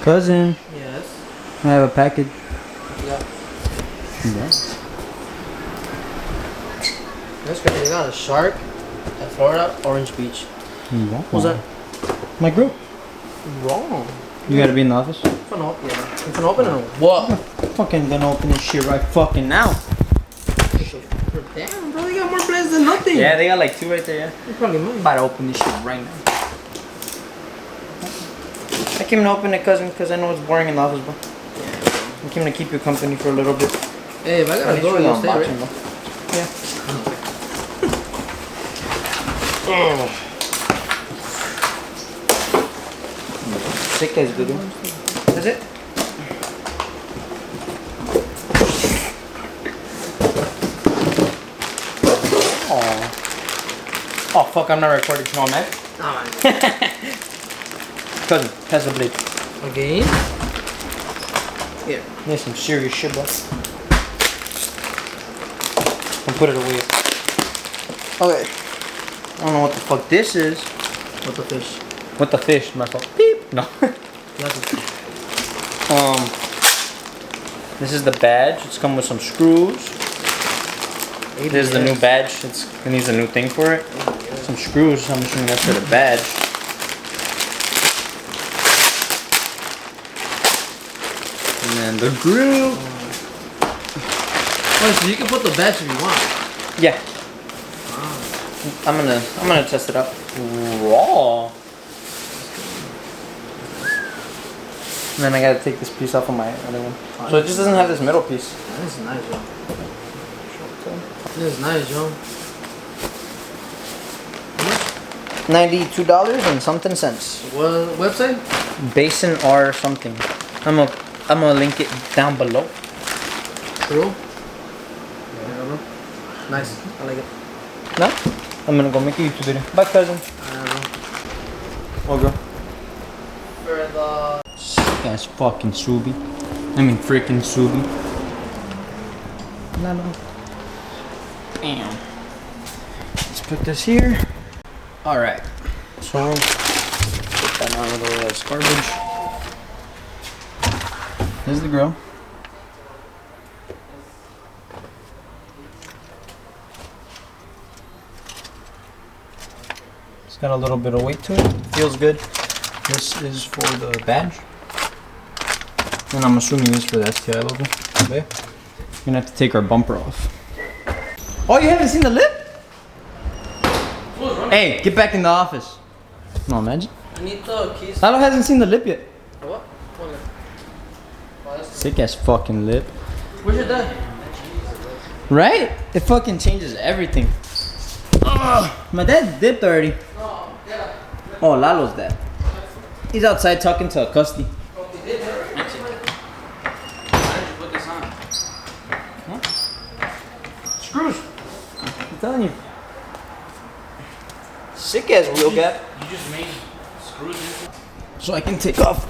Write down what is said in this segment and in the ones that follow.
Cousin. Yes. I have a package. Yeah. Yes. That's crazy. They got a shark at Florida, Orange Beach. Wow. What's that? My group. Wrong. You gotta be in the office. It's gonna open or what? I'm fucking gonna open this shit right fucking now. Damn, bro, they got more plans than nothing. Yeah, they got like 2 right there, yeah. You probably might. I'm about to open this shit right now. I came to open it, cousin, because I know it's boring in the office, bro. I came to keep you company for a little bit. Hey, if I gotta go, you'll stay, right? Bro. Yeah. Sick as good. Is it? Oh fuck, I'm not recording. No, man. Nah, man. Cousin, pass the blade. Again? Here. There's some serious shit, bro. I'll put it away. Okay. I don't know what the fuck this is. What the fish? What the fish? My fault. Beep. No. This is the badge. It's come with some screws. This is the new badge. It needs a new thing for it. Some screws. I'm assuming that's for the badge. And then the grill. Oh, so you can put the badge if you want. Yeah. I'm gonna test it out. Raw. And then I gotta take this piece off of my other one. So it just doesn't have this middle piece. This is nice, yo. This is nice, yo. $92 and something cents. What website? Bayson or something. I'm gonna link it down below. True. Yeah, bro. Nice. I like it. No? I'm gonna go make a YouTube video. Bye, cousin. Oh, girl. For the... That's fucking subie. I mean, freaking subie. No. Damn. Let's put this here. Alright. So, put that out of the way as garbage. Here's the grill. It's got a little bit of weight to it. Feels good. This is for the badge. And I'm assuming this is for the STIII logo. Okay. We're gonna have to take our bumper off. Oh, you haven't seen the lip? Hey, get back in the office. No, imagine. I need the keys. Lalo hasn't seen the lip yet. What? What lip? Oh, Sick ass fucking lip. where's your dad? Right? It fucking changes everything. Ugh, my dad dipped already. Oh, yeah. Oh, Lalo's dad. He's outside talking to a custy. Screws. I'm telling you. Sick ass wheel gap. You just made screws into... So I can take off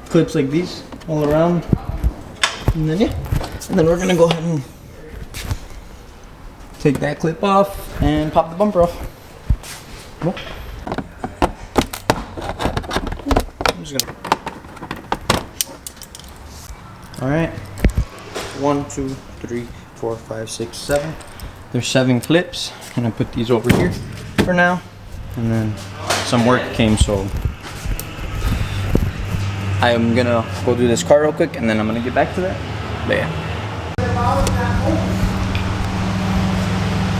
clips like these all around. And then yeah. And then we're gonna go ahead and take that clip off and pop the bumper off. Cool. I'm just gonna. Alright. 1, 2, 3, 4, 5, 6, 7. There's 7 clips. And I put these over here for now. And then some work came, so I'm gonna go do this car real quick and then I'm gonna get back to that. But yeah.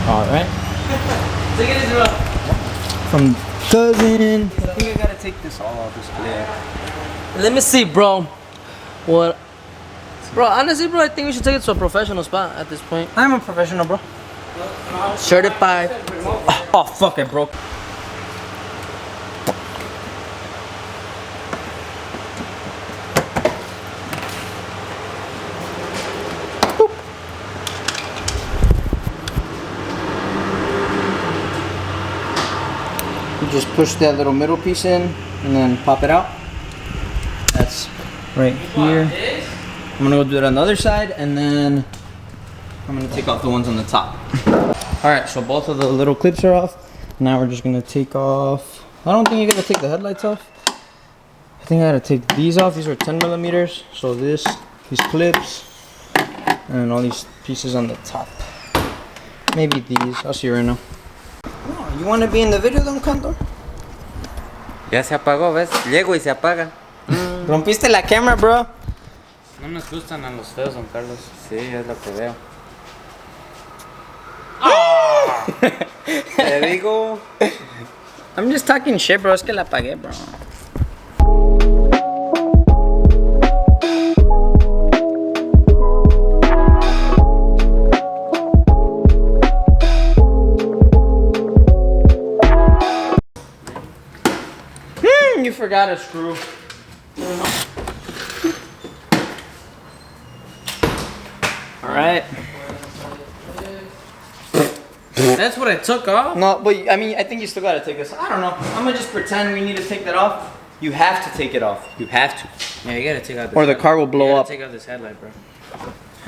Alright. Take it easy, bro. From cousin. I think I gotta take this all off this clip. Let me see, bro. What? Bro, honestly, bro, I think we should take it to a professional spot at this point. I'm a professional, bro. Certified. Oh fuck, I broke. You just push that little middle piece in and then pop it out. That's right here. I'm gonna go do it on the other side and then I'm gonna take off the ones on the top. Alright, so both of the little clips are off. Now we're just gonna take off I don't think you gotta take the headlights off. I think I gotta take these off. These are 10 millimeters. So these clips, and all these pieces on the top. Maybe these. I'll see right now. Oh, you wanna be in the video, Don Cantor? Ya se apagó, ¿ves? Llego y se apaga. Rompiste la cámara, bro. No nos gustan a los feos, don Carlos. Sí, es lo que veo. Te digo. I'm just talking shit, bro. Es que la apagué, bro. You forgot a screw. Alright. That's what I took off? No, but I mean, I think you still gotta take this. I don't know. I'm gonna just pretend we need to take that off. You have to take it off. You have to. Yeah, you gotta take out this Or the car will blow up. Take out this headlight, bro.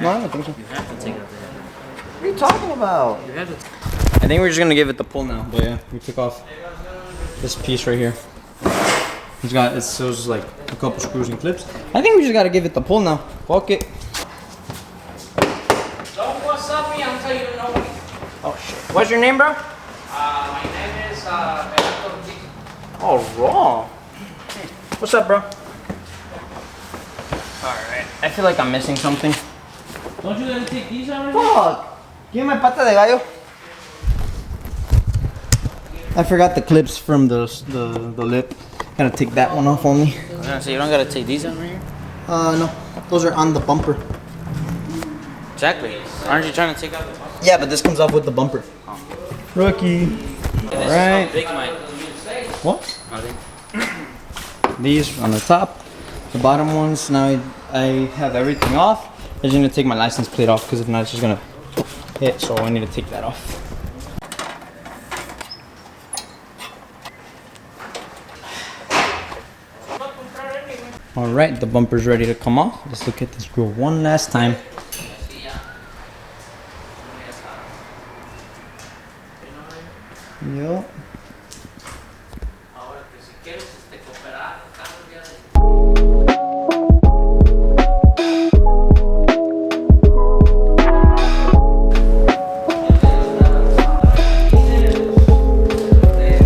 No, I don't think so. You have to take out the headlight. What are you talking about? You have to. I think we're just gonna give it the pull now. But yeah, we took off this piece right here. It shows like a couple screws and clips. I think we just gotta give it the pull now. Fuck it. What's up, me? I'm telling you to know. Oh shit. What's your name, bro? My name is Oh, raw. What's up, bro? Alright. I feel like I'm missing something. Don't you gotta take these out? Fuck! Give me my pata de gallo. I forgot the clips from the lip. Gotta take that one off only. So you don't gotta take these out right here? No. Those are on the bumper. Exactly. Aren't you trying to take out the top? Yeah, but this comes off with the bumper. Oh. Rookie. Alright. Big mic. What? These on the top. The bottom ones, now I have everything off. I'm just gonna take my license plate off because if not, it's just gonna hit. So I need to take that off. Alright, the bumper's ready to come off. Let's look at this grill one last time. Yup.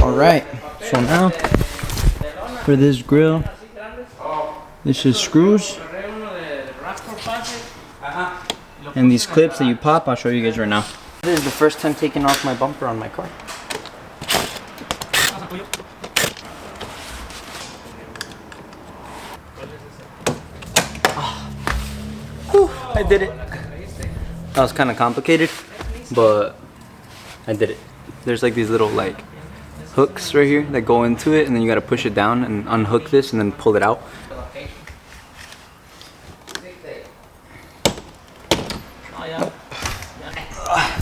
Alright, so now for this grill, this is screws and these clips that you pop. I'll show you guys right now. This is the first time taking off my bumper on my car. Whew, I did it. That was kind of complicated, but I did it. There's like these little like hooks right here that go into it, and then you gotta push it down and unhook this and then pull it out.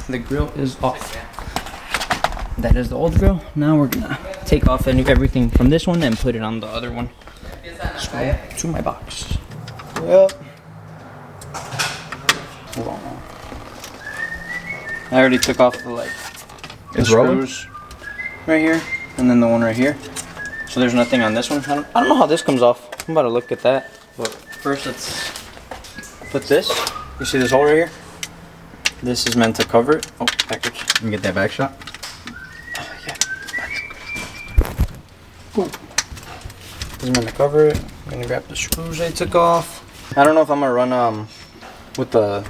The grill is off. That is the old grill. Now we're gonna take off everything from this one and put it on the other one. Let's go to my box. Yep. I already took off the screws right here, and then the one right here. So there's nothing on this one. I don't know how this comes off. I'm about to look at that. But first, let's put this. You see this hole right here? This is meant to cover it. Oh, backwards. You can get that back shot. Yeah. Ooh. This is meant to cover it. I'm gonna grab the screws I took off. I don't know if I'm gonna run with the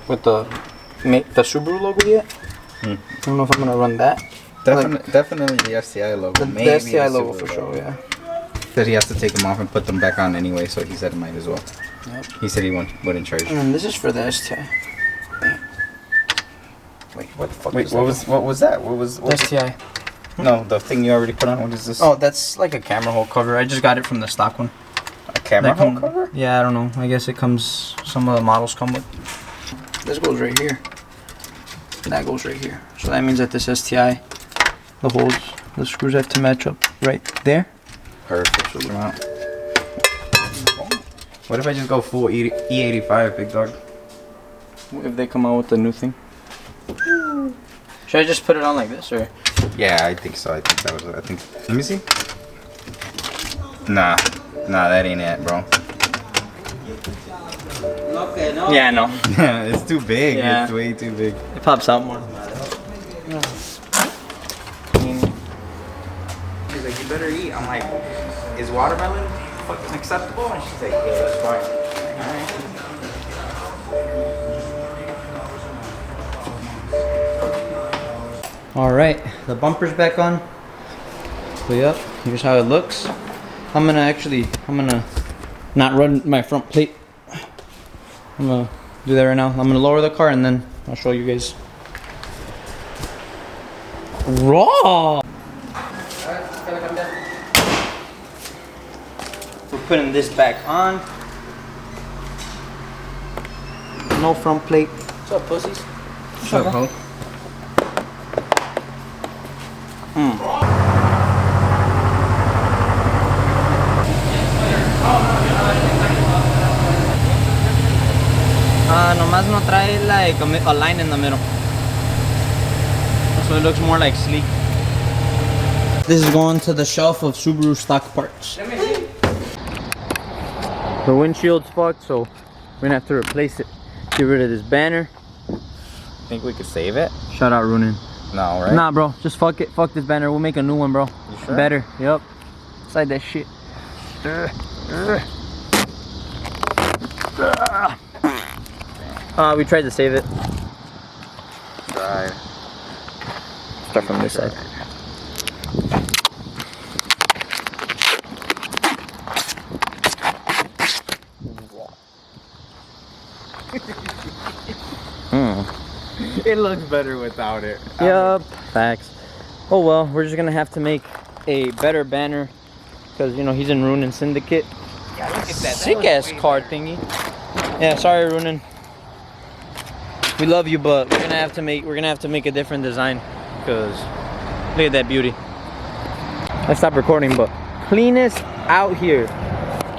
Subaru logo yet. I don't know if I'm gonna run that. Definitely the STIII logo. The STIII logo for sure, yeah. Said he has to take them off and put them back on anyway, so he said it might as well. Yep. He said he wouldn't charge. And then this is for the STIII. Wait, what the fuck? Wait, what was that? What was The STIII. No, the thing you already put on. What is this? Oh, that's like a camera hole cover. I just got it from the stock one. A camera hole cover? Yeah, I don't know. I guess it comes. Some of the models come with. This goes right here. That goes right here. So that means that this STIII, the holes, the screws have to match up right there. Perfect. Switch them out. What if I just go full E85, big dog? If they come out with the new thing. Should I just put it on like this, or? Yeah, I think so. I think that was it. I think. Let me see. Nah, that ain't it, bro. Okay, no. Yeah, I know. Yeah, it's too big. Yeah. It's way too big. It pops out more. She's like, you better eat. I'm like, is watermelon fucking acceptable? And she's like, yeah, that's fine. All right, the bumper's back on. So yep, here's how it looks. I'm gonna not run my front plate. I'm gonna do that right now. I'm gonna lower the car and then I'll show you guys. Raw. We're putting this back on. No front plate. What's up, pussies? What's up, bro? Nomás no trae like a line in the middle. So it looks more like sleek. This is going to the shelf of Subaru stock parts. The windshield's fucked, so we're gonna have to replace it. Get rid of this banner. Think we could save it? Shout out Runin. No, right? Nah, bro, just fuck it. Fuck this banner. We'll make a new one, bro. You sure? Better. Yep. Slide that shit. We tried to save it. Try. Start from this side. It looks better without it. Yup. Facts. Oh well, we're just gonna have to make a better banner because you know he's in Runin Syndicate. Yeah, look at that. Sick ass card thingy. Yeah, sorry Runin. We love you, but we're gonna have to make a different design because look at that beauty. I stopped recording, but cleanest out here.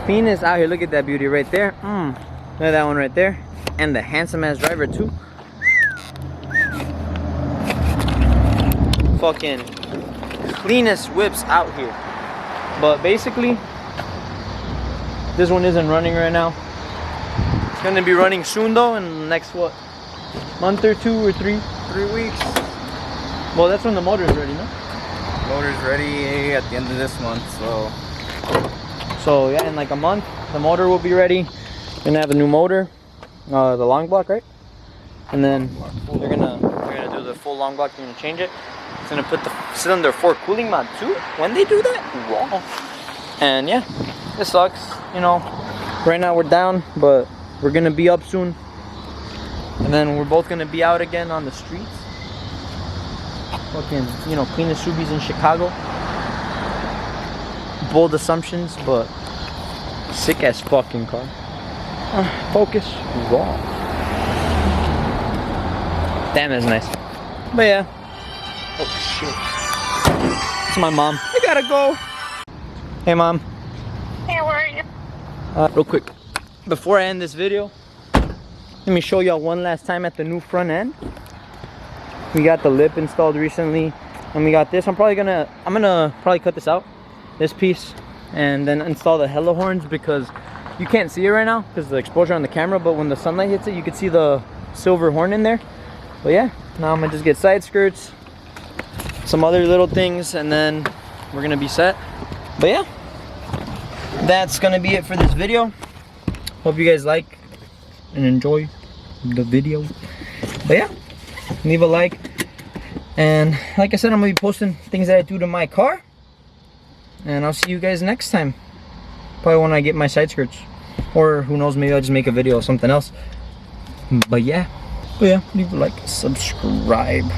Cleanest out here. Look at that beauty right there. Look at that one right there, and the handsome ass driver too. Fucking cleanest whips out here. But basically, this one isn't running right now. It's gonna be running soon though, in the next what? Month or 2 or 3? 3 weeks. Well, that's when the motor's ready, no? Motor's ready at the end of this month, so. So yeah, in like a month, the motor will be ready. We're gonna have a new motor, the long block, right? And then we're gonna do the full long block. We're gonna change it. It's gonna put the cylinder 4 cooling mod too. When they do that, wow. And yeah, it sucks. You know, right now we're down, but we're gonna be up soon. And then we're both gonna be out again on the streets. Fucking, you know, cleanest subies in Chicago. Bold assumptions, but sick ass fucking car. Focus. Wow. Damn, that's nice. But yeah. Oh shit. It's my mom. I gotta go. Hey mom. Hey, where are you? Real quick, before I end this video, let me show y'all one last time at the new front end. We got the lip installed recently, and we got this. I'm gonna probably cut this out, this piece, and then install the hella horns because you can't see it right now because the exposure on the camera, but when the sunlight hits it, you can see the silver horn in there. But yeah, now I'm gonna just get side skirts, some other little things, and then we're gonna be set. But yeah, that's gonna be it for this video. Hope you guys like and enjoy the video. But yeah, leave a like, and like I said, I'm gonna be posting things that I do to my car, and I'll see you guys next time, probably when I get my side skirts, or who knows, maybe I'll just make a video of something else. But yeah, leave a like, subscribe.